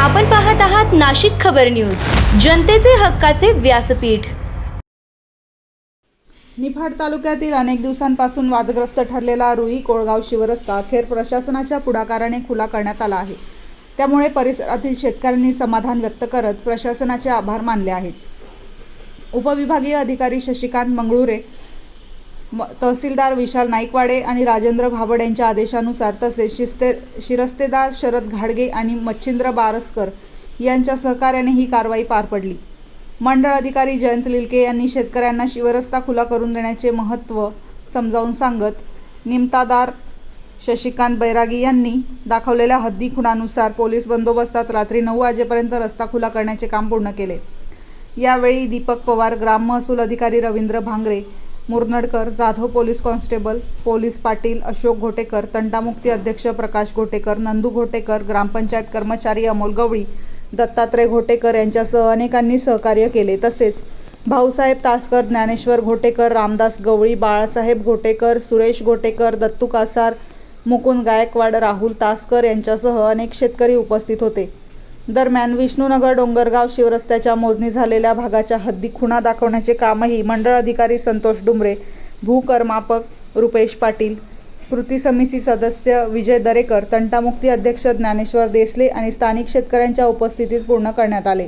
आपण पाहत आहात नाशिक खबर न्यूज, जनतेचे हक्काचे व्यासपीठ। निफाड तालुक्यातील अनेक दिवसांपासून वादग्रस्त ठरलेला रुई कोळगाव शिवरस्ता अखेर प्रशासनाच्या पुढाकाराने खुला करण्यात आला आहे। त्यामुळे परिसरातील शेतकऱ्यांनी समाधान व्यक्त करत प्रशासनाचे आभार मानले आहेत। उपविभागीय अधिकारी शशिकांत मंगळुरे, तहसीलदार विशाल नाईकवाडे आणि राजेंद्र भाबड यांच्या आदेशानुसार तसेच शिरस्तेदार शरद घाडगे आणि मच्छिंद्र बारसकर यांच्या सहकार्याने ही कारवाई पार पडली। मंडळ अधिकारी जयंत लिलके यांनी शेतकऱ्यांना शिवरस्ता खुला करून देण्याचे महत्त्व समजावून सांगत, निमतादार शशिकांत बैरागी यांनी दाखवलेल्या हद्दी खुणानुसार पोलीस बंदोबस्तात रात्री 9 वाजेपर्यंत रस्ता खुला करण्याचे काम पूर्ण केले। यावेळी दीपक पवार, ग्राम महसूल अधिकारी Ravindra Bhangre, Murandkar, Jadhav police constable, police Patil Ashok Ghotekar, तंटामुक्ती अध्यक्ष प्रकाश घोटेकर, नंदू घोटेकर, ग्रामपंचायत कर्मचारी अमोल गवळी, दत्तात्रय घोटेकर यांच्यासह अनेकांनी सहकार्य केले। तसेच भाऊसाहेब तासकर, ज्ञानेश्वर घोटेकर, रामदास गवळी, बाळासाहेब घोटेकर, सुरेश घोटेकर, दत्तू कासार, मुकुंद गायकवाड, राहुल तासकर यांच्यासह अनेक शेतकरी उपस्थित होते। दरम्यान विष्णुनगर डोंगरगाव शिवरस्त्याच्या मोजणी झालेल्या भागाच्या हद्दी खुणा दाखवण्याचे कामही मंडळ अधिकारी संतोष डुमरे, भूकरमापक रुपेश पाटील, कृती समिती सदस्य विजय दरेकर, तंटामुक्ती अध्यक्ष ज्ञानेश्वर देसले आणि स्थानिक शेतकऱ्यांच्या उपस्थितीत पूर्ण करण्यात आले।